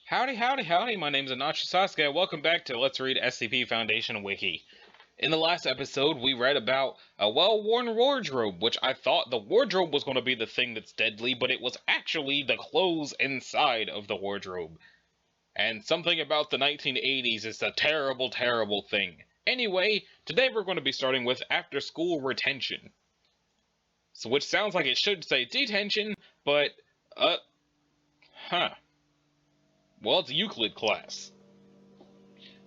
Howdy, howdy, howdy, my name's Anachi Sasuke, and welcome back to Let's Read SCP Foundation Wiki. In the last episode, we read about a well-worn wardrobe, which I thought the wardrobe was going to be the thing that's deadly, but it was actually the clothes inside of the wardrobe. And something about the 1980s is a terrible, terrible thing. Anyway, today we're going to be starting with after-school retention. So, which sounds like it should say detention, but, well, it's a Euclid class.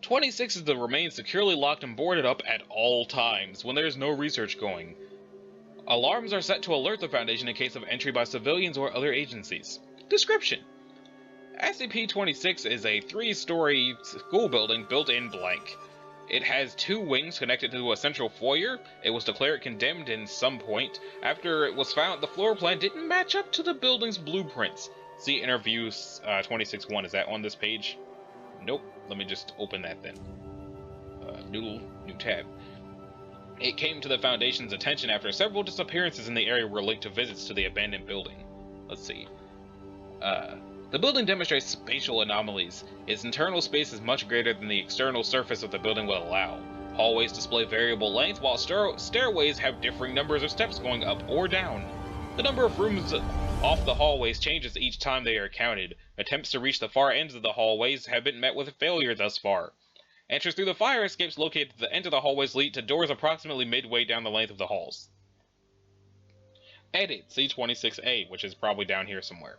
26 is to remain securely locked and boarded up at all times, when there is no research going. Alarms are set to alert the Foundation in case of entry by civilians or other agencies. Description: SCP-26 is a 3-story school building built in blank. It has 2 wings connected to a central foyer. It was declared condemned in some point after it was found the floor plan didn't match up to the building's blueprints. See interviews 26-1. Is that on this page? Nope. Let me just open that then. New tab. It came to the Foundation's attention after several disappearances in the area were linked to visits to the abandoned building. Let's see. The building demonstrates spatial anomalies. Its internal space is much greater than the external surface of the building will allow. Hallways display variable length, while stairways have differing numbers of steps going up or down. The number of rooms off the hallways changes each time they are counted. Attempts to reach the far ends of the hallways have been met with failure thus far. Entries through the fire escapes located at the end of the hallways lead to doors approximately midway down the length of the halls. Edit C26A, which is probably down here somewhere.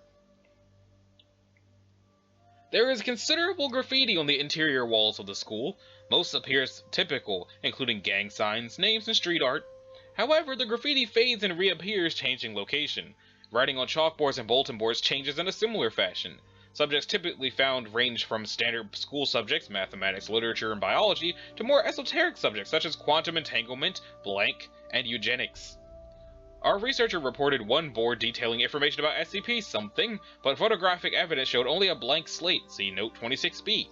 There is considerable graffiti on the interior walls of the school. Most appears typical, including gang signs, names, and street art. However, the graffiti fades and reappears, changing location. Writing on chalkboards and bulletin boards changes in a similar fashion. Subjects typically found range from standard school subjects, mathematics, literature, and biology, to more esoteric subjects such as quantum entanglement, blank, and eugenics. Our researcher reported one board detailing information about SCP something, but photographic evidence showed only a blank slate, see note 26B.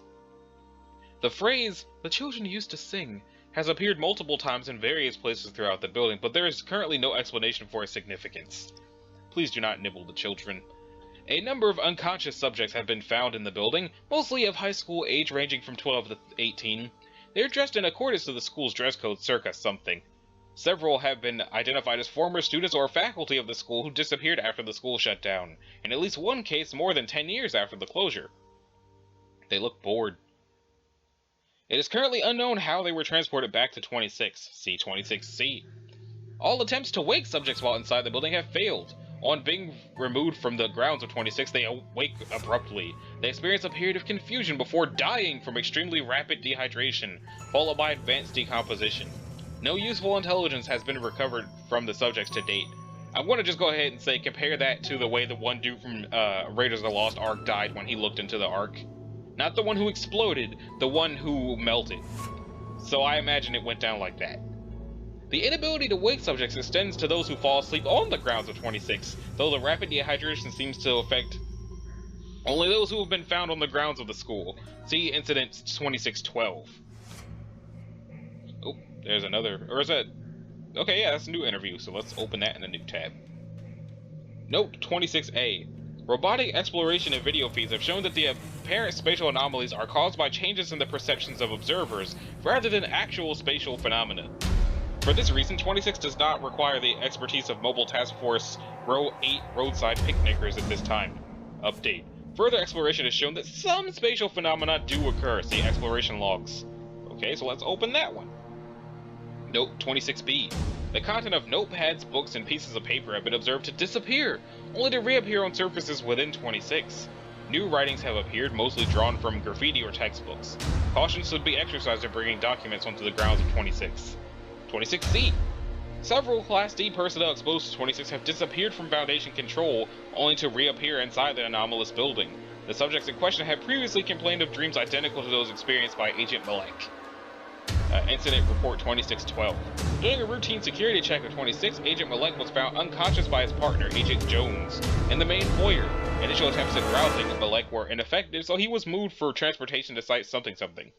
The phrase, "the children used to sing," has appeared multiple times in various places throughout the building, but there is currently no explanation for its significance. Please do not nibble the children. A number of unconscious subjects have been found in the building, mostly of high school age ranging from 12 to 18. They are dressed in accordance to the school's dress code circa something. Several have been identified as former students or faculty of the school who disappeared after the school shut down, in at least one case more than 10 years after the closure. They look bored. It is currently unknown how they were transported back to 26, see 26C. All attempts to wake subjects while inside the building have failed. On being removed from the grounds of 26, they awake abruptly. They experience a period of confusion before dying from extremely rapid dehydration, followed by advanced decomposition. No useful intelligence has been recovered from the subjects to date. I want to just go ahead and say, compare that to the way the one dude from Raiders of the Lost Ark died when he looked into the Ark. Not the one who exploded, the one who melted. So I imagine it went down like that. The inability to wake subjects extends to those who fall asleep on the grounds of 26, though the rapid dehydration seems to affect only those who have been found on the grounds of the school. See Incident 2612. Oh, there's another, or is that? Okay, yeah, that's a new interview, so let's open that in a new tab. Note 26A. Robotic exploration and video feeds have shown that the apparent spatial anomalies are caused by changes in the perceptions of observers, rather than actual spatial phenomena. For this reason, 26 does not require the expertise of Mobile Task Force Row 8 roadside picnickers at this time. Update. Further exploration has shown that some spatial phenomena do occur. See exploration logs. Okay, so let's open that one. Note 26B. The content of notepads, books, and pieces of paper have been observed to disappear, only to reappear on surfaces within 26. New writings have appeared, mostly drawn from graffiti or textbooks. Caution should be exercised in bringing documents onto the grounds of 26. 26C. Several Class D personnel exposed to 26 have disappeared from Foundation control, only to reappear inside the anomalous building. The subjects in question had previously complained of dreams identical to those experienced by Agent Malek. Incident Report 2612. During a routine security check of 26, Agent Malek was found unconscious by his partner, Agent Jones, in the main foyer. Initial attempts at rousing Malek were ineffective, so he was moved for transportation to Site something.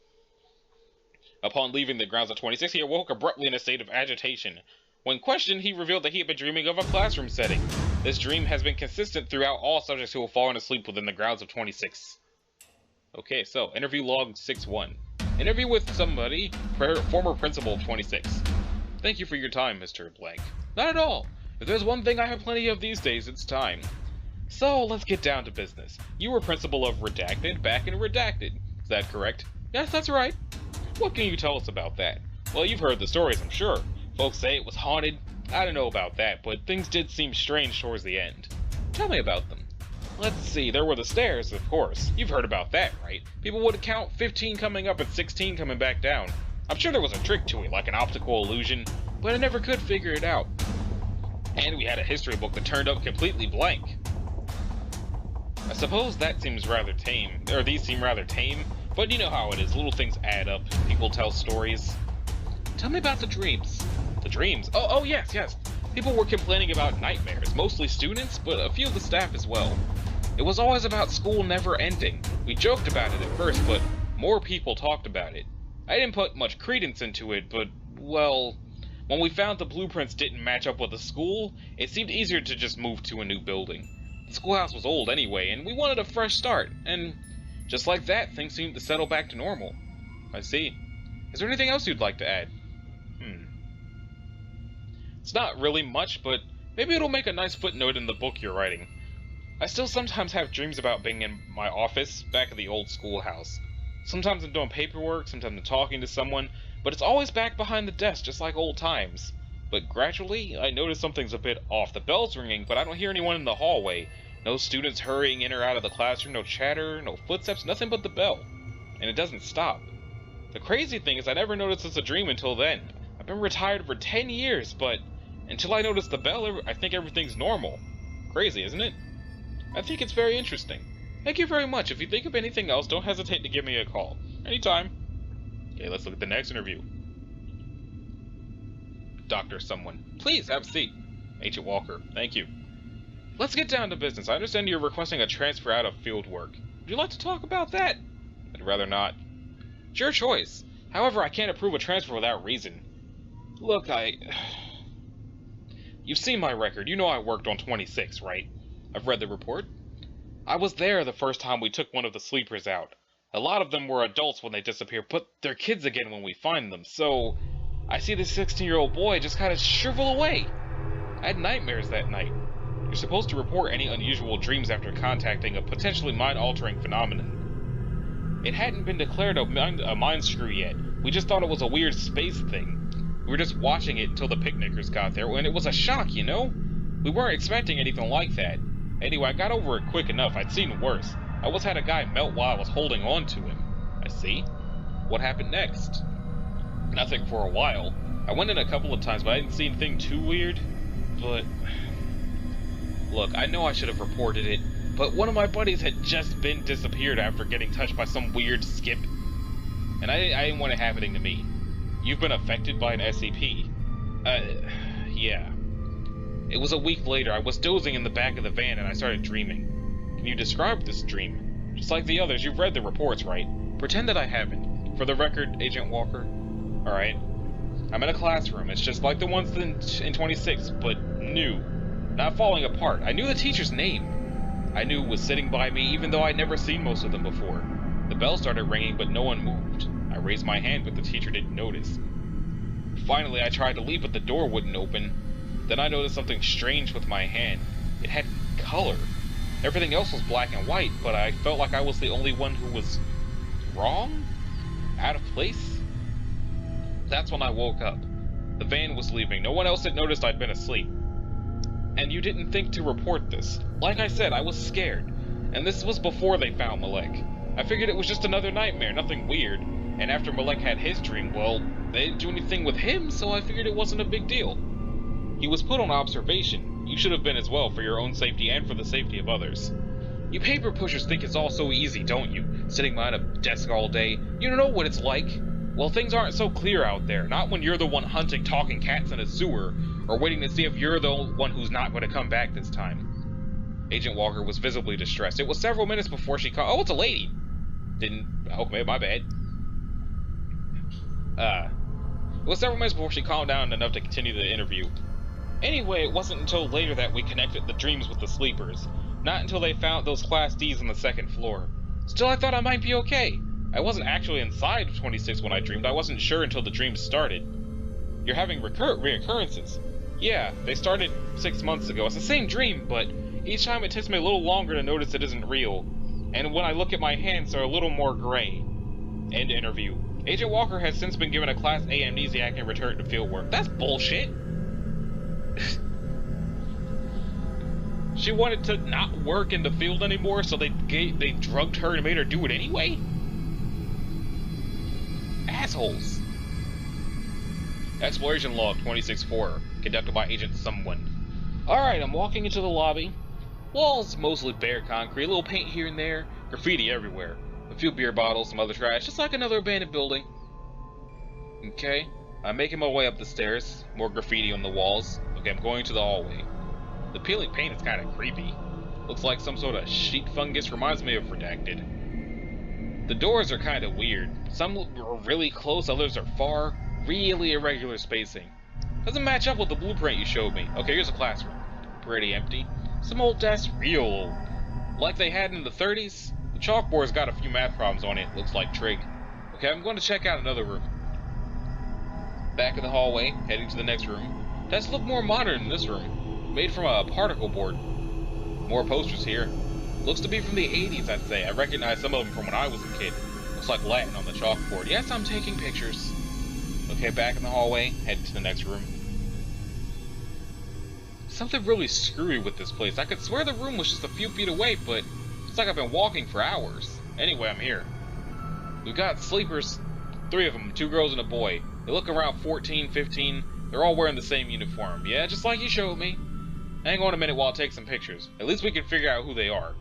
Upon leaving the grounds of 26, he awoke abruptly in a state of agitation. When questioned, he revealed that he had been dreaming of a classroom setting. This dream has been consistent throughout all subjects who have fallen asleep within the grounds of 26. Okay, so interview log 6-1. Interview with somebody, former principal of 26. Thank you for your time, Mr. Blank. Not at all. If there's one thing I have plenty of these days, it's time. So, let's get down to business. You were principal of Redacted back in Redacted. Is that correct? Yes, that's right. What can you tell us about that? Well, you've heard the stories, I'm sure. Folks say it was haunted. I don't know about that, but things did seem strange towards the end. Tell me about them. Let's see, there were the stairs, of course. You've heard about that, right? People would count 15 coming up and 16 coming back down. I'm sure there was a trick to it, like an optical illusion, but I never could figure it out. And we had a history book that turned up completely blank. I suppose that seems rather tame, or these seem rather tame, but you know how it is, little things add up, people tell stories. Tell me about the dreams. The dreams? Oh yes. People were complaining about nightmares, mostly students, but a few of the staff as well. It was always about school never ending. We joked about it at first, but more people talked about it. I didn't put much credence into it, but, well, when we found the blueprints didn't match up with the school, it seemed easier to just move to a new building. The schoolhouse was old anyway, and we wanted a fresh start, and just like that, things seemed to settle back to normal. I see. Is there anything else you'd like to add? It's not really much, but maybe it'll make a nice footnote in the book you're writing. I still sometimes have dreams about being in my office back at the old schoolhouse. Sometimes I'm doing paperwork, sometimes I'm talking to someone, but it's always back behind the desk, just like old times. But gradually, I notice something's a bit off. The bell's ringing, but I don't hear anyone in the hallway. No students hurrying in or out of the classroom, no chatter, no footsteps, nothing but the bell. And it doesn't stop. The crazy thing is I never noticed it's a dream until then. I've been retired for 10 years, but until I notice the bell, I think everything's normal. Crazy, isn't it? I think it's very interesting. Thank you very much. If you think of anything else, don't hesitate to give me a call. Anytime. Okay, let's look at the next interview. Dr. Someone. Please, have a seat. Agent Walker. Thank you. Let's get down to business. I understand you're requesting a transfer out of field work. Would you like to talk about that? I'd rather not. It's your choice. However, I can't approve a transfer without reason. Look, You've seen my record. You know I worked on 26, right? I've read the report. I was there the first time we took one of the sleepers out. A lot of them were adults when they disappear, but they're kids again when we find them, so I see this 16-year-old boy just kind of shrivel away. I had nightmares that night. You're supposed to report any unusual dreams after contacting a potentially mind-altering phenomenon. It hadn't been declared a mind screw yet. We just thought it was a weird space thing. We were just watching it until the picnickers got there, and it was a shock, you know? We weren't expecting anything like that. Anyway, I got over it quick enough. I'd seen worse. I once had a guy melt while I was holding on to him. I see. What happened next? Nothing for a while. I went in a couple of times, but I didn't see anything too weird. But look, I know I should have reported it, but one of my buddies had just been disappeared after getting touched by some weird skip. And I didn't want it happening to me. You've been affected by an SCP. Yeah. It was a week later. I was dozing in the back of the van and I started dreaming. Can you describe this dream? Just like the others, you've read the reports, right? Pretend that I haven't. For the record, Agent Walker. Alright. I'm in a classroom. It's just like the ones in 26, but new. Not falling apart. I knew the teacher's name. I knew was sitting by me even though I'd never seen most of them before. The bell started ringing, but no one moved. I raised my hand, but the teacher didn't notice. Finally, I tried to leave, but the door wouldn't open. Then I noticed something strange with my hand. It had color. Everything else was black and white, but I felt like I was the only one who was wrong? Out of place? That's when I woke up. The van was leaving. No one else had noticed I'd been asleep. And you didn't think to report this. Like I said, I was scared. And this was before they found Malek. I figured it was just another nightmare, nothing weird. And after Malek had his dream, well, they didn't do anything with him, so I figured it wasn't a big deal. He was put on observation. You should have been as well, for your own safety and for the safety of others. You paper pushers think it's all so easy, don't you? Sitting behind a desk all day. You don't know what it's like. Well, things aren't so clear out there. Not when you're the one hunting talking cats in a sewer, or waiting to see if you're the one who's not going to come back this time. Agent Walker was visibly distressed. It was several minutes before she called. Oh, it's a lady! Okay, my bad. It was several minutes before she calmed down enough to continue the interview. Anyway, it wasn't until later that we connected the dreams with the sleepers. Not until they found those Class Ds on the second floor. Still, I thought I might be okay. I wasn't actually inside 26 when I dreamed. I wasn't sure until the dream started. You're having reoccurrences. Yeah, they started 6 months ago. It's the same dream, but each time it takes me a little longer to notice it isn't real. And when I look at my hands, they're a little more gray. End interview. Agent Walker has since been given a Class A amnesiac and returned to fieldwork. That's bullshit. She wanted to not work in the field anymore, so they drugged her and made her do it anyway? Assholes. Exploration log 26-4, conducted by Agent Someone. Alright, I'm walking into the lobby. Walls mostly bare concrete, a little paint here and there, graffiti everywhere. A few beer bottles, some other trash, just like another abandoned building. Okay, I'm making my way up the stairs. More graffiti on the walls. Okay, I'm going to the hallway. The peeling paint is kind of creepy. Looks like some sort of sheet fungus, reminds me of Redacted. The doors are kind of weird. Some are really close, others are far. Really irregular spacing. Doesn't match up with the blueprint you showed me. Okay, here's a classroom. Pretty empty. Some old desks, real old. Like they had in the 30s. The chalkboard's got a few math problems on it, looks like trig. Okay, I'm going to check out another room. Back in the hallway, heading to the next room. Desks look more modern in this room. Made from a particle board. More posters here. Looks to be from the 80s, I'd say. I recognize some of them from when I was a kid. Looks like Latin on the chalkboard. Yes, I'm taking pictures. Okay, back in the hallway, heading to the next room. Something really screwy with this place. I could swear the room was just a few feet away, but it's like I've been walking for hours. Anyway, I'm here. We've got sleepers, 3 of them, 2 girls and a boy. They look around 14, 15. They're all wearing the same uniform. Yeah, just like you showed me. Hang on a minute while I take some pictures. At least we can figure out who they are.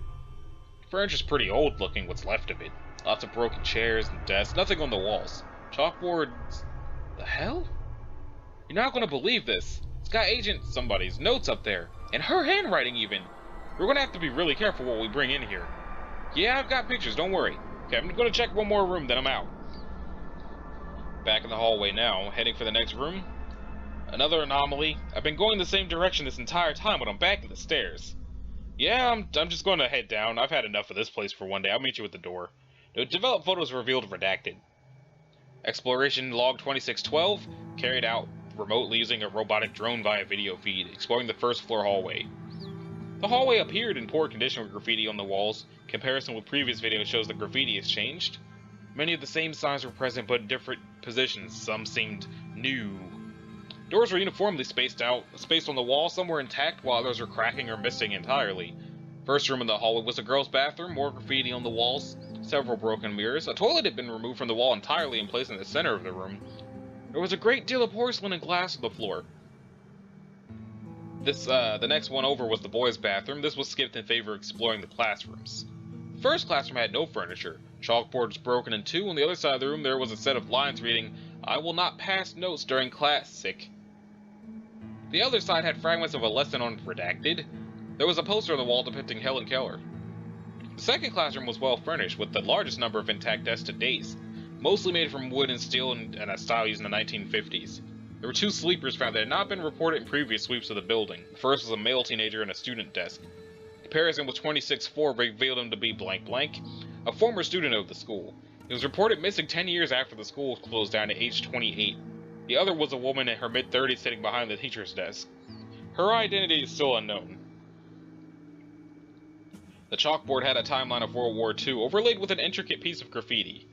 Furniture's pretty old looking, what's left of it. Lots of broken chairs and desks, nothing on the walls. Chalkboards. The hell? You're not gonna believe this. It's got Agent somebody's notes up there. And her handwriting even. We're gonna have to be really careful what we bring in here. Yeah, I've got pictures, don't worry. Okay, I'm gonna check one more room, then I'm out. Back in the hallway now, heading for the next room. Another anomaly. I've been going the same direction this entire time, but I'm back at the stairs. Yeah, I'm just going to head down. I've had enough of this place for one day. I'll meet you at the door. The developed photos revealed Redacted. Exploration log 2612, carried out remotely using a robotic drone via video feed, exploring the first floor hallway. The hallway appeared in poor condition with graffiti on the walls. Comparison with previous videos shows that graffiti has changed. Many of the same signs were present but in different positions. Some seemed new. Doors were uniformly spaced on the wall, some were intact while others were cracking or missing entirely. First room in the hallway was a girl's bathroom, more graffiti on the walls, several broken mirrors. A toilet had been removed from the wall entirely and placed in the center of the room. There was a great deal of porcelain and glass on the floor. The next one over was the boys' bathroom. This was skipped in favor of exploring the classrooms. The first classroom had no furniture. Chalkboard was broken in 2. On the other side of the room there was a set of lines reading, "I will not pass notes during class, sick." The other side had fragments of a lesson on Redacted. There was a poster on the wall depicting Helen Keller. The second classroom was well furnished, with the largest number of intact desks to date, mostly made from wood and steel and a style used in the 1950s. There were 2 sleepers found that had not been reported in previous sweeps of the building. The first was a male teenager in a student desk. Comparison with 26-4 revealed him to be blank blank, a former student of the school. He was reported missing 10 years after the school closed down at age 28. The other was a woman in her mid-30s sitting behind the teacher's desk. Her identity is still unknown. The chalkboard had a timeline of World War II, overlaid with an intricate piece of graffiti.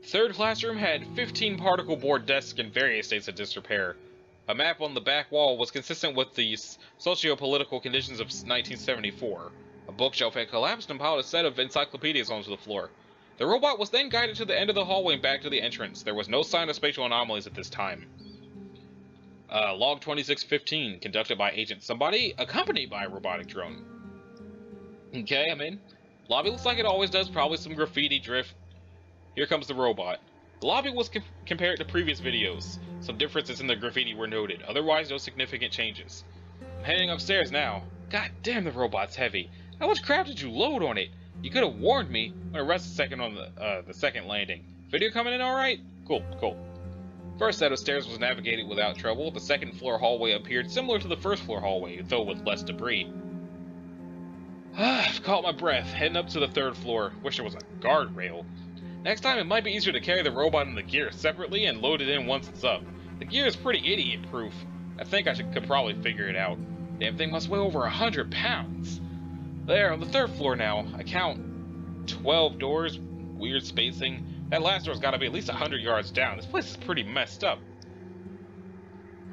The third classroom had 15 particle board desks in various states of disrepair. A map on the back wall was consistent with the socio-political conditions of 1974. A bookshelf had collapsed and piled a set of encyclopedias onto the floor. The robot was then guided to the end of the hallway and back to the entrance. There was no sign of spatial anomalies at this time. Log 2615, conducted by Agent Somebody, accompanied by a robotic drone. Okay, I'm in. Lobby looks like it always does, probably some graffiti drift. Here comes the robot. The lobby was compared to previous videos. Some differences in the graffiti were noted, otherwise no significant changes. I'm heading upstairs now. God damn, the robot's heavy. How much crap did you load on it? You could have warned me. I'm gonna rest a second on the second landing. Video coming in alright? Cool. First set of stairs was navigated without trouble. The second floor hallway appeared similar to the first floor hallway, though with less debris. I've caught my breath, heading up to the 3rd floor. Wish there was a guardrail. Next time it might be easier to carry the robot and the gear separately and load it in once it's up. The gear is pretty idiot-proof. I think I could probably figure it out. Damn thing must weigh over 100 pounds. There, on the 3rd floor now. I count 12 doors, weird spacing. That last door's gotta be at least 100 yards down. This place is pretty messed up.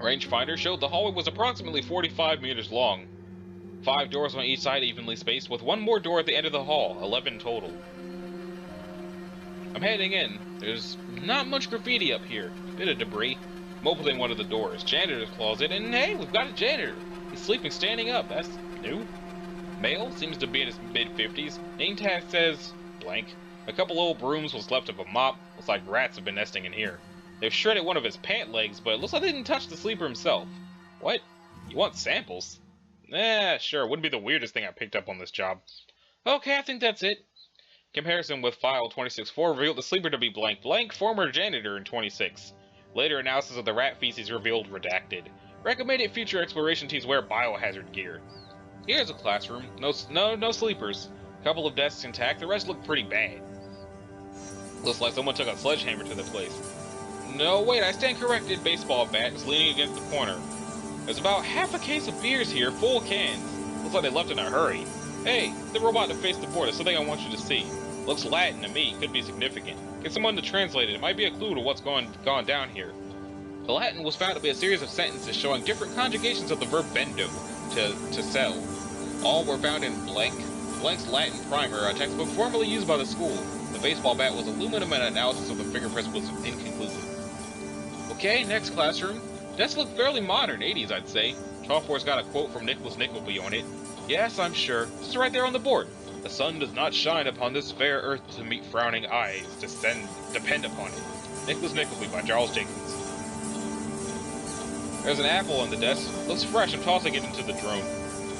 Rangefinder showed the hallway was approximately 45 meters long. 5 doors on each side evenly spaced, with 1 more door at the end of the hall, 11 total. I'm heading in. There's not much graffiti up here. Bit of debris. I'm opening one of the doors. Janitor's closet, and hey, we've got a janitor. He's sleeping standing up. That's new. Male, seems to be in his mid-50s. Name tag says blank. A couple old brooms, what's left of a mop. Looks like rats have been nesting in here. They've shredded one of his pant legs, but it looks like they didn't touch the sleeper himself. What? You want samples? Sure, wouldn't be the weirdest thing I picked up on this job. Okay, I think that's it. Comparison with file 26-4 revealed the sleeper to be blank blank, former janitor in 26. Later analysis of the rat feces revealed redacted. Recommended future exploration teams wear biohazard gear. Here's a classroom. No sleepers. Couple of desks intact, the rest look pretty bad. Looks like someone took a sledgehammer to the place. No, wait, I stand corrected. Baseball bat is leaning against the corner. There's about half a case of beers here, full cans. Looks like they left in a hurry. Hey, the robot to face the board is something I want you to see. Looks Latin to me, could be significant. Get someone to translate it, it might be a clue to what's gone down here. The Latin was found to be a series of sentences showing different conjugations of the verb bendo, to sell. All were found in Blank's Latin primer, a textbook formerly used by the school. The baseball bat was aluminum and analysis of the fingerprints was inconclusive. Okay, next classroom. Desks look fairly modern, 80s I'd say. Chalkboard's got a quote from Nicholas Nickleby on it. Yes, I'm sure. It's right there on the board. The sun does not shine upon this fair earth to meet frowning eyes. Depend upon it. Nicholas Nickleby by Charles Dickens. There's an apple on the desk. Looks fresh. I'm tossing it into the drone.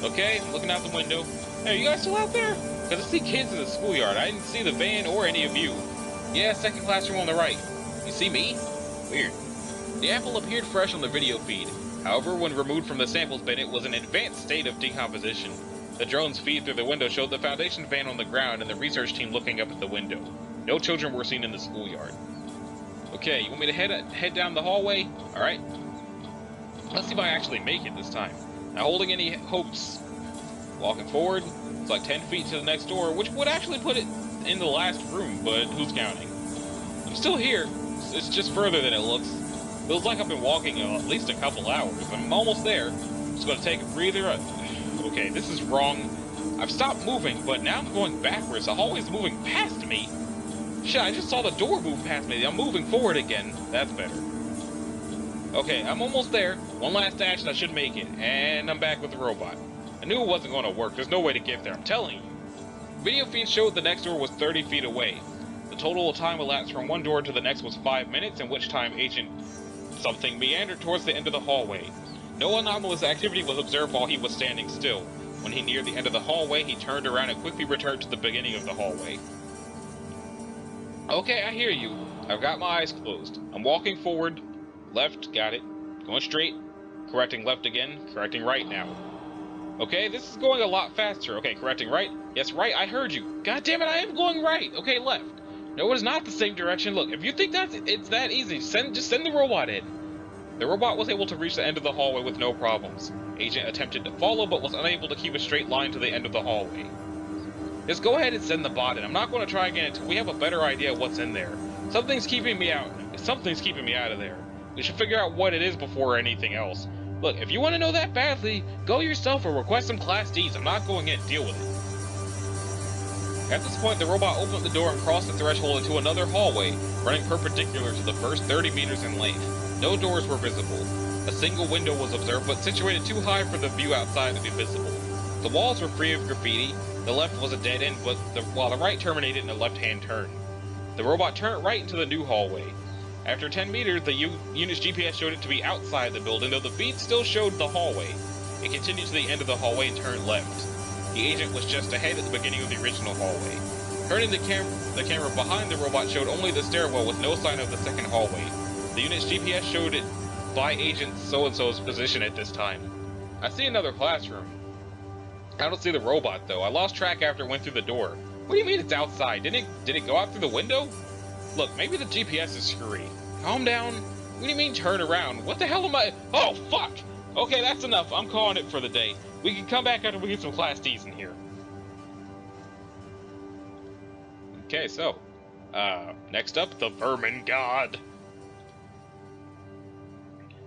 Okay, looking out the window. Hey, are you guys still out there? Because I see kids in the schoolyard. I didn't see the van or any of you. Yeah, 2nd classroom on the right. You see me? Weird. The apple appeared fresh on the video feed. However, when removed from the samples bin, it was in an advanced state of decomposition. The drone's feed through the window showed the Foundation van on the ground and the research team looking up at the window. No children were seen in the schoolyard. Okay, you want me to head down the hallway? Alright. Let's see if I actually make it this time. Not holding any hopes. Walking forward. It's like 10 feet to the next door, which would actually put it in the last room, but who's counting? I'm still here. It's just further than it looks. Feels like I've been walking at least a couple hours. I'm almost there. Just gonna take a breather. Okay, this is wrong. I've stopped moving, but now I'm going backwards. The hallway's moving past me. Shit, I just saw the door move past me. I'm moving forward again. That's better. Okay, I'm almost there. One last action, I should make it. And I'm back with the robot. I knew it wasn't going to work. There's no way to get there, I'm telling you. Video feed showed the next door was 30 feet away. The total time elapsed from one door to the next was 5 minutes, in which time Agent something meandered towards the end of the hallway. No anomalous activity was observed while he was standing still. When he neared the end of the hallway, he turned around and quickly returned to the beginning of the hallway. Okay, I hear you. I've got my eyes closed. I'm walking forward. Left, got it. Going straight. Correcting left again. Correcting right now. Okay, this is going a lot faster. Okay, correcting right. Yes, right, I heard you. God damn it, I am going right. Okay, left. No, it is not the same direction. Look, if you think it's that easy, just send the robot in. The robot was able to reach the end of the hallway with no problems. Agent attempted to follow, but was unable to keep a straight line to the end of the hallway. Just go ahead and send the bot in. I'm not going to try again until we have a better idea of what's in there. Something's keeping me out of there. We should figure out what it is before anything else. Look, if you want to know that badly, go yourself or request some Class Ds. I'm not going in. Deal with it. At this point, the robot opened the door and crossed the threshold into another hallway, running perpendicular to the first 30 meters in length. No doors were visible. A single window was observed, but situated too high for the view outside to be visible. The walls were free of graffiti. The left was a dead end, while the right terminated in a left-hand turn. The robot turned right into the new hallway. After 10 meters, the unit's GPS showed it to be outside the building, though the feed still showed the hallway. It continued to the end of the hallway and turned left. The agent was just ahead at the beginning of the original hallway. Turning the camera behind the robot showed only the stairwell with no sign of the second hallway. The unit's GPS showed it by Agent so-and-so's position at this time. I see another classroom. I don't see the robot, though. I lost track after it went through the door. What do you mean it's outside? Did it go out through the window? Look, maybe the GPS is screwy. Calm down. What do you mean turn around? What the hell am I? Oh, fuck! Okay, that's enough. I'm calling it for the day. We can come back after we get some Class D's in here. Okay, so, next up, the Vermin God.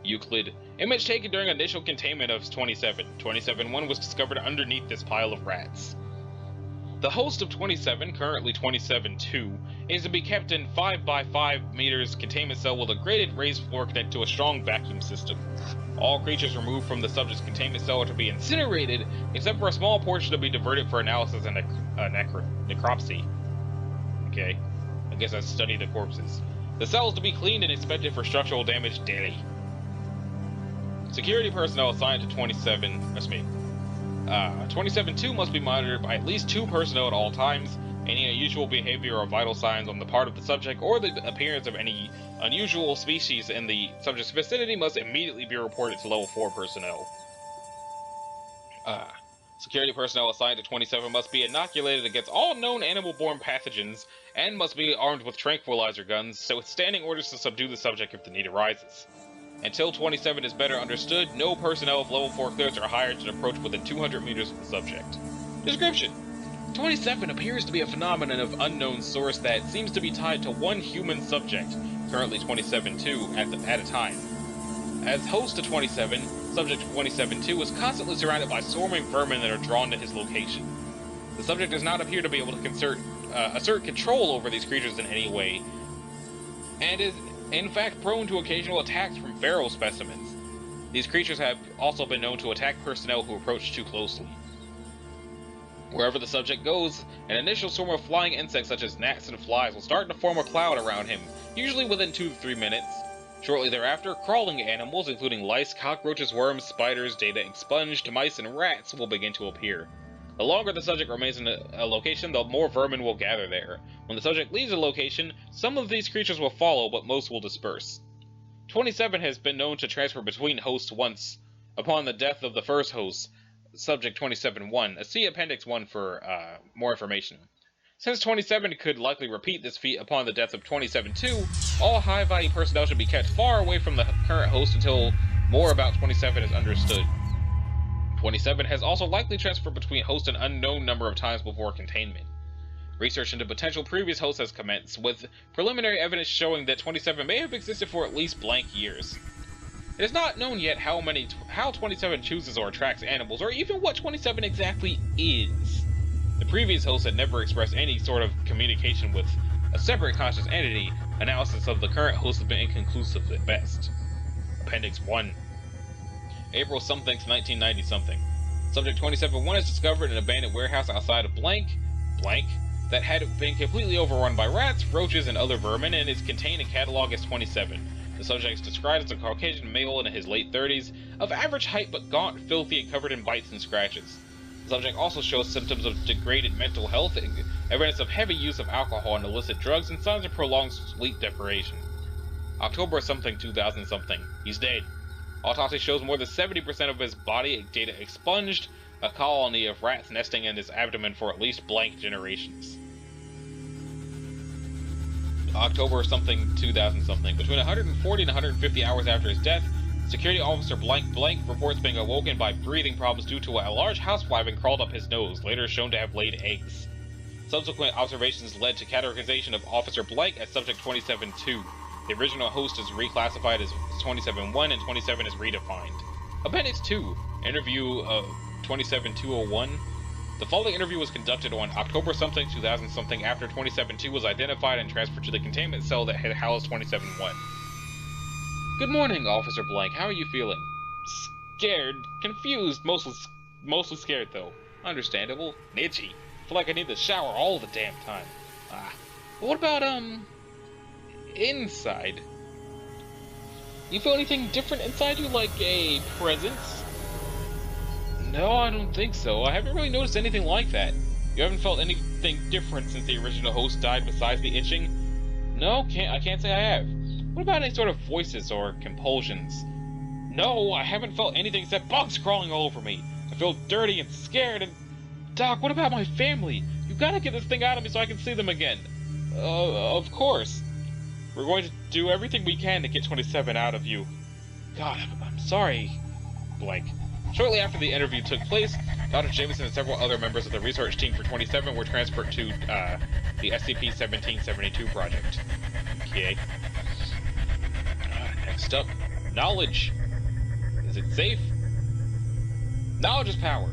Euclid. Image taken during initial containment of 27. 27-1 was discovered underneath this pile of rats. The host of 27, currently 27-2, is to be kept in 5 by 5 meters containment cell with a graded raised floor connected to a strong vacuum system. All creatures removed from the subject's containment cell are to be incinerated, except for a small portion to be diverted for analysis and necropsy. Okay, I guess that's study the corpses. The cell is to be cleaned and inspected for structural damage daily. Security personnel assigned to 27-2 must be monitored by at least 2 personnel at all times. Any unusual behavior or vital signs on the part of the subject or the appearance of any unusual species in the subject's vicinity must immediately be reported to level 4 personnel. Security personnel assigned to 27 must be inoculated against all known animal-borne pathogens and must be armed with tranquilizer guns, so with standing orders to subdue the subject if the need arises. Until 27 is better understood, no personnel of level 4 clearance are hired to approach within 200 meters of the subject. Description: 27 appears to be a phenomenon of unknown source that seems to be tied to one human subject, currently 27-2, at a time. As host to 27, subject 27-2 is constantly surrounded by swarming vermin that are drawn to his location. The subject does not appear to be able to assert control over these creatures in any way, and is in fact prone to occasional attacks from feral specimens. These creatures have also been known to attack personnel who approach too closely. Wherever the subject goes, an initial swarm of flying insects such as gnats and flies will start to form a cloud around him, usually within 2 to 3 minutes. Shortly thereafter, crawling animals, including lice, cockroaches, worms, spiders, data expunged, mice, and rats will begin to appear. The longer the subject remains in a location, the more vermin will gather there. When the subject leaves a location, some of these creatures will follow, but most will disperse. 27 has been known to transfer between hosts once. Upon the death of the first host, subject 27-1, see Appendix 1 for more information. Since 27 could likely repeat this feat upon the death of 27-2, all high-value personnel should be kept far away from the current host until more about 27 is understood. 27 has also likely transferred between hosts an unknown number of times before containment. Research into potential previous hosts has commenced, with preliminary evidence showing that 27 may have existed for at least blank years. It is not known yet how 27 chooses or attracts animals, or even what 27 exactly is. The previous host had never expressed any sort of communication with a separate conscious entity. Analysis of the current host has been inconclusive at best. Appendix 1. April something to 1990 something. Subject 27-1 is discovered in an abandoned warehouse outside of blank that had been completely overrun by rats, roaches, and other vermin, and is contained and cataloged as 27. The subject is described as a Caucasian male in his late 30s, of average height but gaunt, filthy, and covered in bites and scratches. The subject also shows symptoms of degraded mental health, evidence of heavy use of alcohol and illicit drugs, and signs of prolonged sleep deprivation. October something 2000 something. He's dead. Autopsy shows more than 70% of his body data expunged, a colony of rats nesting in his abdomen for at least blank generations. October something 2000 something. Between 140 and 150 hours after his death, Security Officer blank reports being awoken by breathing problems due to a large housefly having crawled up his nose, later shown to have laid eggs. Subsequent observations led to categorization of Officer Blank as Subject 27-2. The original host is reclassified as 27-1 and 27 is redefined. Appendix 2. Interview of 27-201. The following interview was conducted on October something 2000 something after 27-2 was identified and transferred to the containment cell that had housed 27-1. Good morning, Officer Blank. How are you feeling? Scared. Confused. Mostly scared, though. Understandable. And itchy. Feel like I need to shower all the damn time. But what about, inside? You feel anything different inside you, like a presence? No, I don't think so. I haven't really noticed anything like that. You haven't felt anything different since the original host died besides the itching? No, I can't say I have. What about any sort of voices or compulsions? No, I haven't felt anything except bugs crawling all over me. I feel dirty and scared, and Doc, what about my family? You gotta get this thing out of me so I can see them again. Of course. We're going to do everything we can to get 27 out of you. God, I'm sorry. Blank. Shortly after the interview took place, Dr. Jameson and several other members of the research team for 27 were transferred to the SCP-1772 project. Okay. Next up, knowledge. Is it safe? Knowledge is power.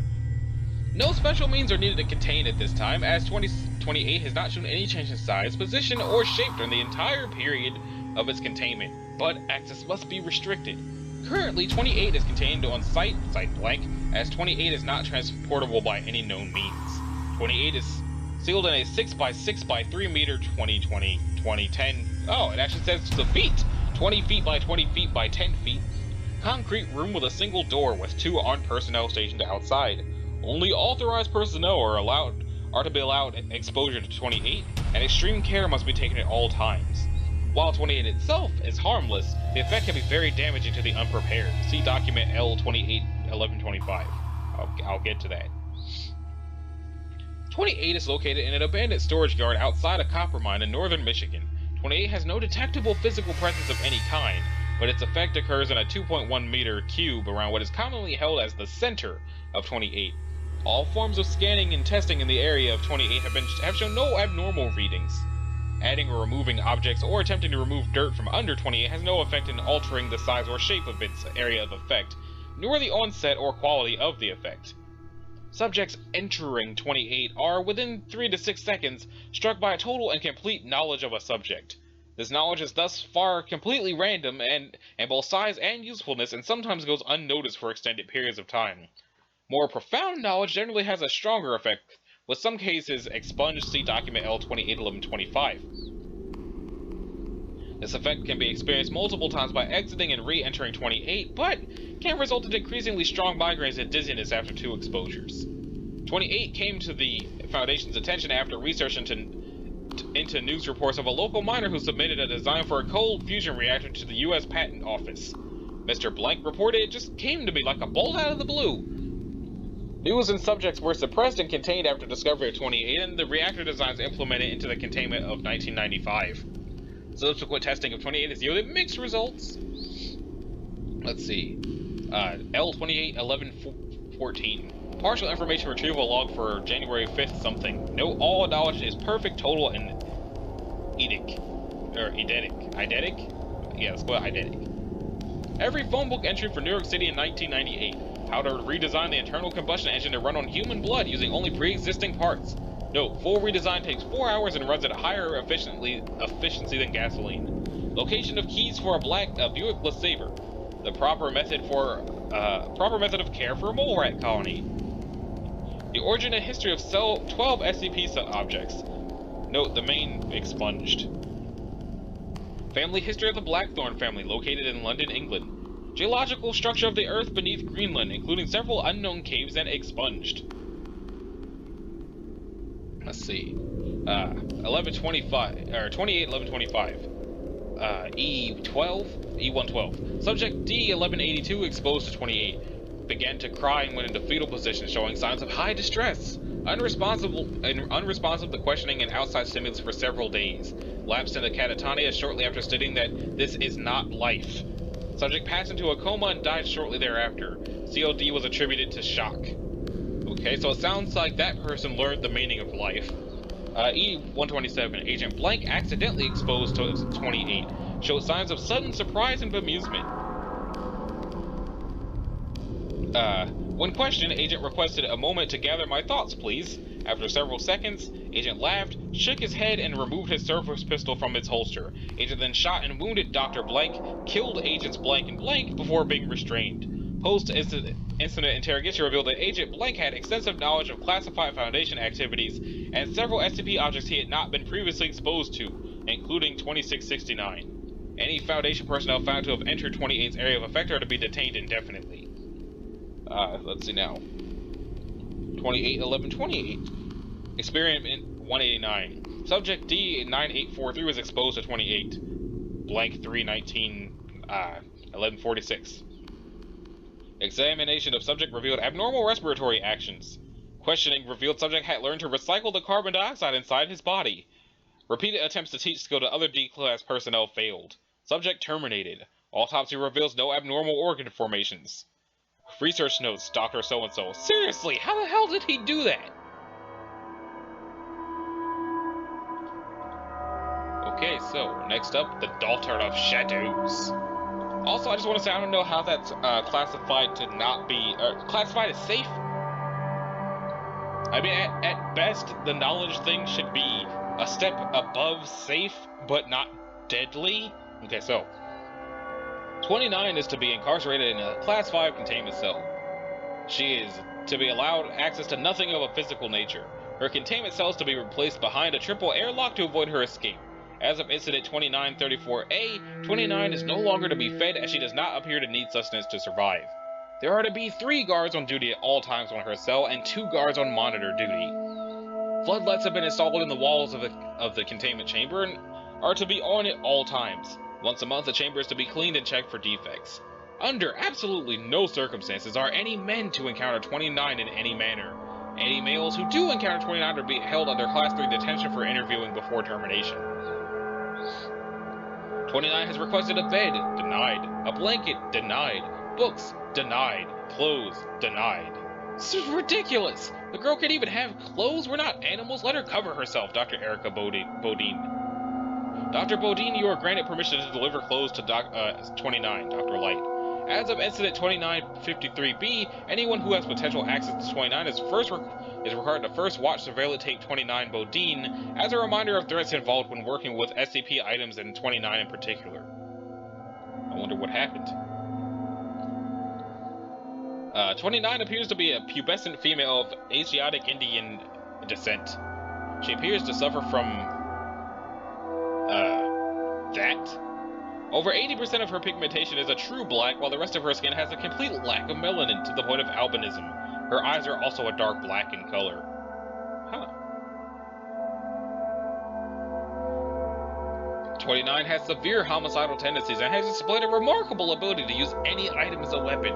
No special means are needed to contain at this time, as 2028 has not shown any change in size, position, or shape during the entire period of its containment, but access must be restricted. Currently, 28 is contained on site blank, as 28 is not transportable by any known means. 28 is sealed in a 6x6x3 meter 2010. Oh, it actually says the feet! 20 feet by 20 feet by 10 feet. Concrete room with a single door with 2 armed personnel stationed outside. Only authorized personnel are to be allowed exposure to 28, and extreme care must be taken at all times. While 28 itself is harmless, the effect can be very damaging to the unprepared. See document L28-1125. I'll get to that. 28 is located in an abandoned storage yard outside a copper mine in northern Michigan. 28 has no detectable physical presence of any kind, but its effect occurs in a 2.1 meter cube around what is commonly held as the center of 28. All forms of scanning and testing in the area of 28 have shown no abnormal readings. Adding or removing objects or attempting to remove dirt from under 28 has no effect in altering the size or shape of its area of effect, nor the onset or quality of the effect. Subjects entering 28 are, within 3 to 6 seconds, struck by a total and complete knowledge of a subject. This knowledge is thus far completely random and both size and usefulness, and sometimes goes unnoticed for extended periods of time. More profound knowledge generally has a stronger effect, with some cases expunged. See document L28-1125. This effect can be experienced multiple times by exiting and re-entering 28, but can result in increasingly strong migraines and dizziness after 2 exposures. 28 came to the Foundation's attention after research into news reports of a local miner who submitted a design for a cold fusion reactor to the U.S. Patent Office. Mr. Blank reported it just came to me like a bolt out of the blue. News and subjects were suppressed and contained after discovery of 28, and the reactor designs implemented into the containment of 1995. Subsequent testing of 28 has yielded mixed results. Let's see. L28-1114. Partial information retrieval log for January 5th something. Note all knowledge is perfect, total, and eidetic. Eidetic? Yeah, let's go with eidetic. Every phone book entry for New York City in 1998. How to redesign the internal combustion engine to run on human blood using only pre-existing parts. Note, full redesign takes 4 hours and runs at a higher efficiency than gasoline. Location of keys for a Buick LeSabre. The proper method of care for a mole rat colony. The origin and history of 12 SCP objects. Note, the main expunged. Family history of the Blackthorn family, located in London, England. Geological structure of the Earth beneath Greenland, including several unknown caves, and expunged. Let's see. 28-1125. E112. Subject D-1182 exposed to 28. Began to cry and went into fetal position, showing signs of high distress. Unresponsive to questioning and outside stimulus for several days. Lapsed into catatonia shortly after stating that this is not life. Subject passed into a coma and died shortly thereafter. COD was attributed to shock. Okay, so it sounds like that person learned the meaning of life. E-127. Agent Blank accidentally exposed to 28. Showed signs of sudden surprise and bemusement. When questioned, Agent requested a moment to gather my thoughts, please. After several seconds, Agent laughed, shook his head, and removed his service pistol from its holster. Agent then shot and wounded Dr. Blank, killed Agents Blank and Blank before being restrained. Post-incident interrogation revealed that Agent Blank had extensive knowledge of classified Foundation activities and several SCP objects he had not been previously exposed to, including 2669. Any Foundation personnel found to have entered 28's area of effect are to be detained indefinitely. Let's see now. 28-1128. Experiment 189. Subject D-9843 was exposed to 28. Blank 319, 1146. Examination of subject revealed abnormal respiratory actions. Questioning revealed subject had learned to recycle the carbon dioxide inside his body. Repeated attempts to teach skill to other D-class personnel failed. Subject terminated. Autopsy reveals no abnormal organ formations. Research notes, Dr. So-and-so. Seriously, how the hell did he do that? Okay, so, next up, the Daughter of Shadows. Also, I just want to say, I don't know how that's classified to not be... classified as safe? I mean, at best, the knowledge thing should be a step above safe, but not deadly. Okay, so... 29 is to be incarcerated in a Class 5 containment cell. She is to be allowed access to nothing of a physical nature. Her containment cell is to be replaced behind a triple airlock to avoid her escape. As of Incident 2934A, 29 is no longer to be fed as she does not appear to need sustenance to survive. There are to be 3 guards on duty at all times on her cell and 2 guards on monitor duty. Floodlights have been installed in the walls of the containment chamber and are to be on at all times. Once a month, the chamber is to be cleaned and checked for defects. Under absolutely no circumstances are any men to encounter 29 in any manner. Any males who do encounter 29 are to be held under Class 3 detention for interviewing before termination. 29 has requested a bed, denied. A blanket, denied. Books, denied. Clothes, denied. This is ridiculous! The girl can't even have clothes? We're not animals. Let her cover herself, Dr. Erica Bodine. Dr. Bodine, you are granted permission to deliver clothes to 29, Dr. Light. As of Incident 2953B, anyone who has potential access to 29 is required to first watch surveillance tape 29 Bodine as a reminder of threats involved when working with SCP items and 29 in particular. I wonder what happened. 29 appears to be a pubescent female of Asiatic Indian descent. She appears to suffer from that. Over 80% of her pigmentation is a true black, while the rest of her skin has a complete lack of melanin to the point of albinism. Her eyes are also a dark black in color. Huh. 29 has severe homicidal tendencies and has displayed a remarkable ability to use any item as a weapon.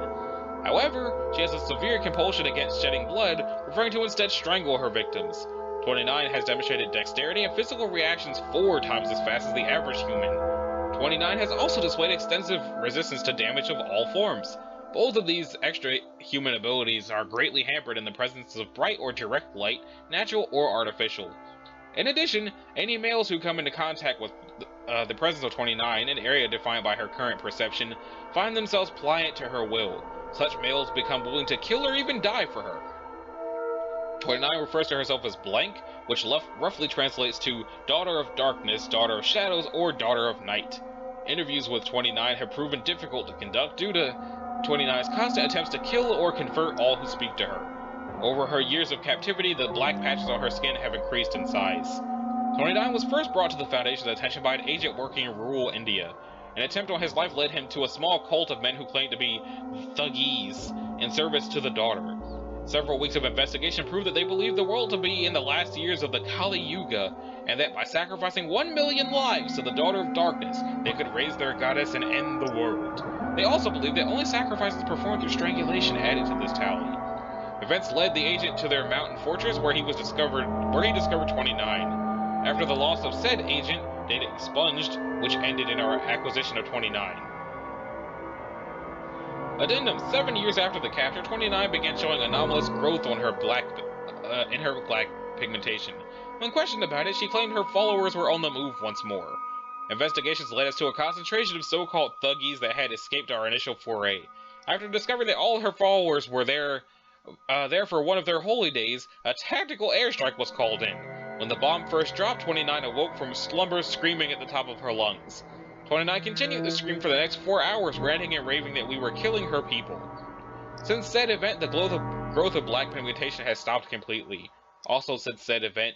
However, she has a severe compulsion against shedding blood, preferring to instead strangle her victims. 29 has demonstrated dexterity and physical reactions 4 times as fast as the average human. 29 has also displayed extensive resistance to damage of all forms. Both of these extra human abilities are greatly hampered in the presence of bright or direct light, natural or artificial. In addition, any males who come into contact with the presence of 29, an area defined by her current perception, find themselves pliant to her will. Such males become willing to kill or even die for her. 29 refers to herself as Blank, which roughly translates to Daughter of Darkness, Daughter of Shadows, or Daughter of Night. Interviews with 29 have proven difficult to conduct due to 29's constant attempts to kill or convert all who speak to her. Over her years of captivity, the black patches on her skin have increased in size. 29 was first brought to the Foundation's attention by an agent working in rural India. An attempt on his life led him to a small cult of men who claimed to be thuggees in service to the daughter. Several weeks of investigation proved that they believed the world to be in the last years of the Kali Yuga, and that by sacrificing 1 million lives to the Daughter of Darkness, they could raise their goddess and end the world. They also believed that only sacrifices performed through strangulation added to this tally. Events led the agent to their mountain fortress where he discovered 29. After the loss of said agent, data expunged, which ended in our acquisition of 29. Addendum: 7 years after the capture, 29 began showing anomalous growth on her black pigmentation. When questioned about it, she claimed her followers were on the move once more. Investigations led us to a concentration of so-called thuggies that had escaped our initial foray. After discovering that all her followers were there for one of their holy days, a tactical airstrike was called in. When the bomb first dropped, 29 awoke from slumber screaming at the top of her lungs. 29 continued to scream for the next 4 hours, ranting and raving that we were killing her people. Since said event, the growth of black pigmentation has stopped completely. Also since said event,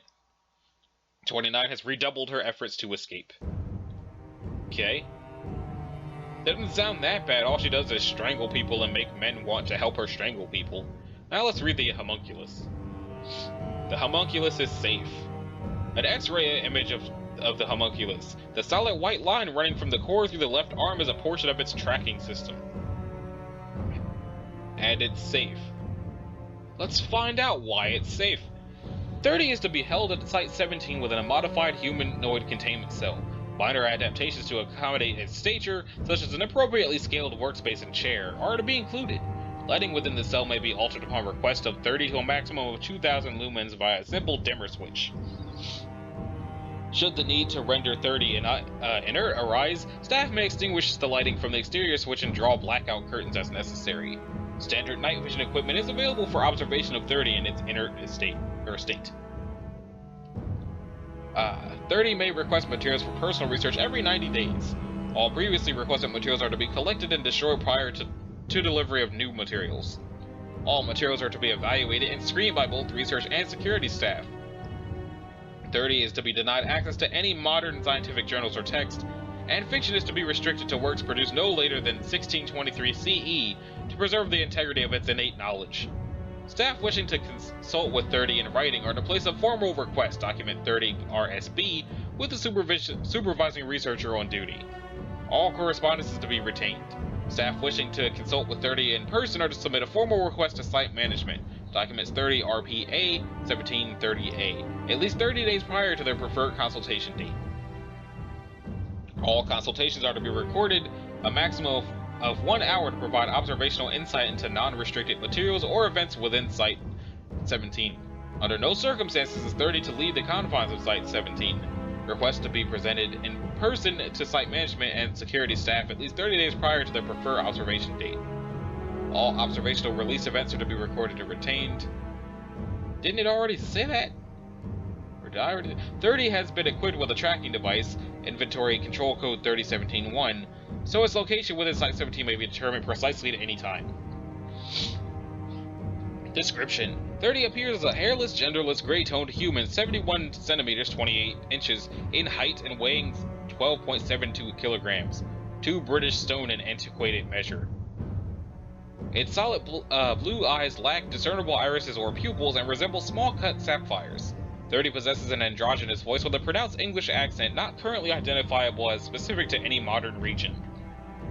29 has redoubled her efforts to escape. Okay. Doesn't sound that bad. All she does is strangle people and make men want to help her strangle people. Now let's read the homunculus. The homunculus is safe. An X-ray image of the homunculus. The solid white line running from the core through the left arm is a portion of its tracking system. And it's safe. Let's find out why it's safe. 30 is to be held at Site-17 within a modified humanoid containment cell. Minor adaptations to accommodate its stature, such as an appropriately scaled workspace and chair, are to be included. Lighting within the cell may be altered upon request of 30 to a maximum of 2,000 lumens via a simple dimmer switch. Should the need to render 30 inert arise, staff may extinguish the lighting from the exterior switch and draw blackout curtains as necessary. Standard night vision equipment is available for observation of 30 in its inert state. 30 may request materials for personal research every 90 days. All previously requested materials are to be collected and destroyed prior to delivery of new materials. All materials are to be evaluated and screened by both research and security staff. 30 is to be denied access to any modern scientific journals or text, and fiction is to be restricted to works produced no later than 1623 CE to preserve the integrity of its innate knowledge. Staff wishing to consult with 30 in writing are to place a formal request, document 30 RSB, with the supervising researcher on duty. All correspondence is to be retained. Staff wishing to consult with 30 in person are to submit a formal request to site management, documents 30 RPA 1730A, at least 30 days prior to their preferred consultation date. All consultations are to be recorded a maximum of 1 hour to provide observational insight into non-restricted materials or events within Site-17. Under no circumstances is 30 to leave the confines of Site-17. Requests to be presented in person to site management and security staff at least 30 days prior to their preferred observation date. All observational release events are to be recorded and retained. Didn't it already say that? Or did I already? 30 has been equipped with a tracking device, inventory control code 3017-1, so its location within Site-17 may be determined precisely at any time. Description: 30 appears as a hairless, genderless, gray-toned human, 71 centimeters 28 inches in height and weighing 12.72 kilograms. 2 British stone and antiquated measure. Its solid blue eyes lack discernible irises or pupils and resemble small-cut sapphires. 30 possesses an androgynous voice with a pronounced English accent not currently identifiable as specific to any modern region.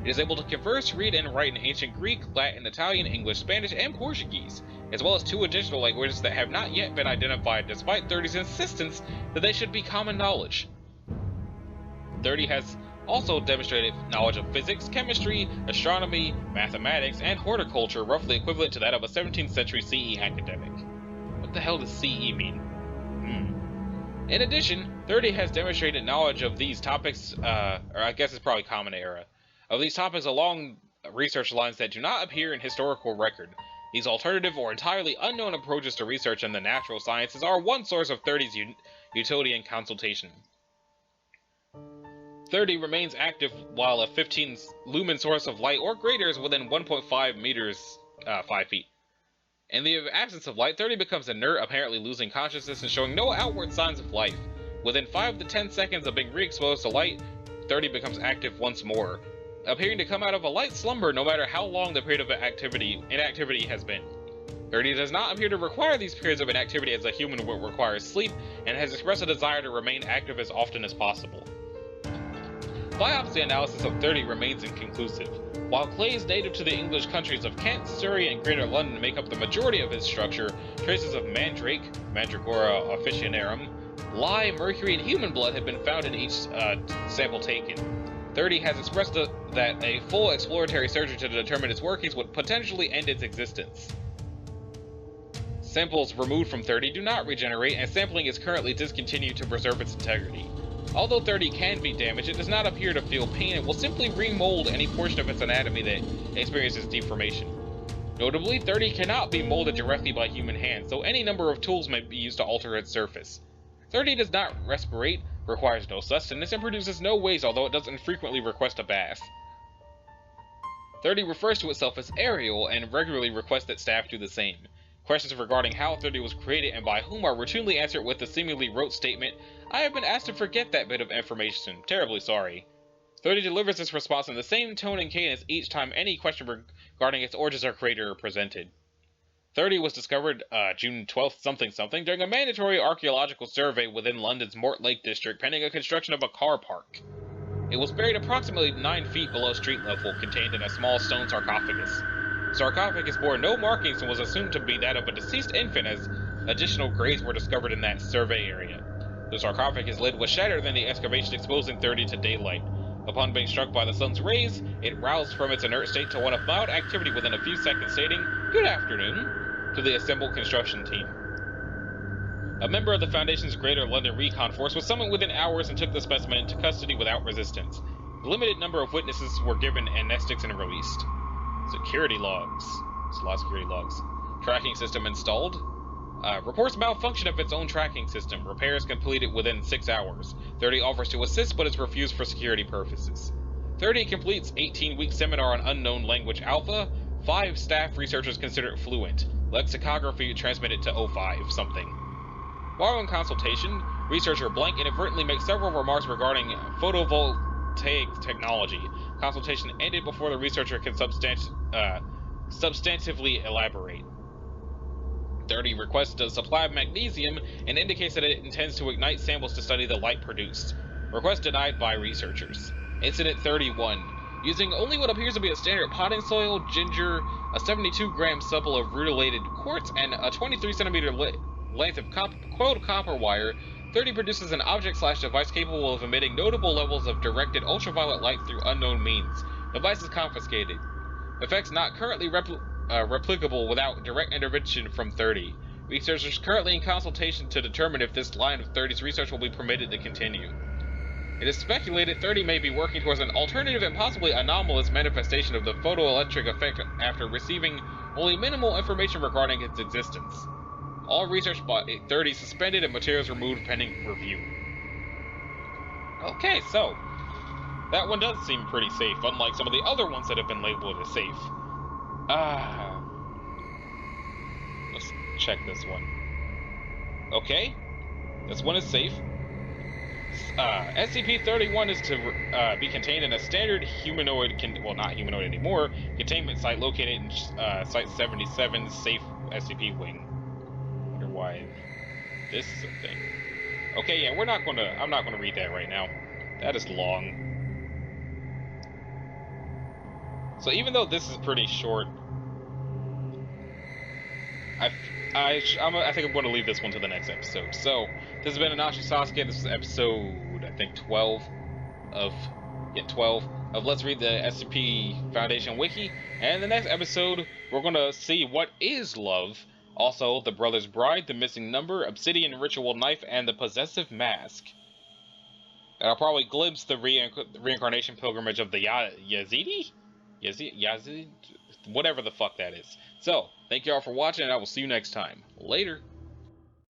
It is able to converse, read, and write in ancient Greek, Latin, Italian, English, Spanish, and Portuguese, as well as 2 additional languages that have not yet been identified despite 30's insistence that they should be common knowledge. 30 has also demonstrated knowledge of physics, chemistry, astronomy, mathematics, and horticulture roughly equivalent to that of a 17th century CE academic. What the hell does CE mean? In addition, 30 has demonstrated knowledge of these topics, or I guess it's probably Common Era, of these topics along research lines that do not appear in historical record. These alternative or entirely unknown approaches to research in the natural sciences are one source of 30's utility and consultation. 30 remains active while a 15 lumen source of light or greater is within 1.5 meters, 5 feet. In the absence of light, 30 becomes inert, apparently losing consciousness and showing no outward signs of life. Within 5 to 10 seconds of being re-exposed to light, 30 becomes active once more, appearing to come out of a light slumber no matter how long the period of inactivity has been. 30 does not appear to require these periods of inactivity as a human would require sleep, and has expressed a desire to remain active as often as possible. Biopsy analysis of 30 remains inconclusive. While clays native to the English countries of Kent, Surrey, and Greater London make up the majority of his structure, traces of mandrake, Mandragora officinarum, lye, mercury, and human blood have been found in each sample taken. 30 has expressed that a full exploratory surgery to determine its workings would potentially end its existence. Samples removed from 30 do not regenerate, and sampling is currently discontinued to preserve its integrity. Although 30 can be damaged, it does not appear to feel pain and will simply remold any portion of its anatomy that experiences deformation. Notably, 30 cannot be molded directly by human hands, so any number of tools may be used to alter its surface. 30 does not respirate, requires no sustenance, and produces no waste, although it does infrequently request a bath. 30 refers to itself as Ariel and regularly requests that staff do the same. Questions regarding how 30 was created and by whom are routinely answered with the seemingly rote statement, "I have been asked to forget that bit of information. Terribly sorry." 30 delivers this response in the same tone and cadence each time any question regarding its origins or creator are presented. 30 was discovered June 12th something during a mandatory archaeological survey within London's Mortlake district pending a construction of a car park. It was buried approximately 9 feet below street level, contained in a small stone sarcophagus. The sarcophagus bore no markings and was assumed to be that of a deceased infant, as additional graves were discovered in that survey area. The sarcophagus lid was shattered in the excavation, exposing 30 to daylight. Upon being struck by the sun's rays, it roused from its inert state to one of mild activity within a few seconds, stating, "Good afternoon," to the assembled construction team. A member of the Foundation's Greater London Recon Force was summoned within hours and took the specimen into custody without resistance. A limited number of witnesses were given amnestics and released. Security logs. There's a lot of security logs. Tracking system installed. Reports malfunction of its own tracking system. Repairs completed within 6 hours. 30 offers to assist, but is refused for security purposes. 30 completes 18-week seminar on unknown language alpha. 5 staff researchers considered fluent. Lexicography transmitted to 05 something. While in consultation, researcher Blank inadvertently makes several remarks regarding photovoltaic technology. Consultation ended before the researcher can substantively elaborate. 30 requests a supply of magnesium and indicates that it intends to ignite samples to study the light produced. Request denied by researchers. Incident 31. Using only what appears to be a standard potting soil, ginger, a 72-gram supple of rutilated quartz, and a 23-centimeter length of coiled copper wire, 30 produces an object/device capable of emitting notable levels of directed ultraviolet light through unknown means. Device is confiscated. Effects not currently replicable without direct intervention from 30. Researchers currently in consultation to determine if this line of 30's research will be permitted to continue. It is speculated 30 may be working towards an alternative and possibly anomalous manifestation of the photoelectric effect after receiving only minimal information regarding its existence. All research by 30 suspended and materials removed pending review. Okay, so that one does seem pretty safe, unlike some of the other ones that have been labeled as safe. Let's check this one. Okay, this one is safe. SCP-31 is to be contained in a standard humanoid, well, not humanoid anymore, containment site located in Site 77's safe SCP wing. Wonder why this is a thing. Okay, yeah, I'm not gonna read that right now. That is long. So even though this is pretty short, I think I'm going to leave this one to the next episode. So, this has been Anashi Sasuke. This is episode, I think, 12 of Let's Read the SCP Foundation Wiki. And in the next episode, we're going to see what is love. Also, the Brother's Bride, the Missing Number, Obsidian Ritual Knife, and the Possessive Mask. And I'll probably glimpse the reincarnation pilgrimage of the Yazidi? Yazid? Whatever the fuck that is. So, thank you all for watching, and I will see you next time. Later.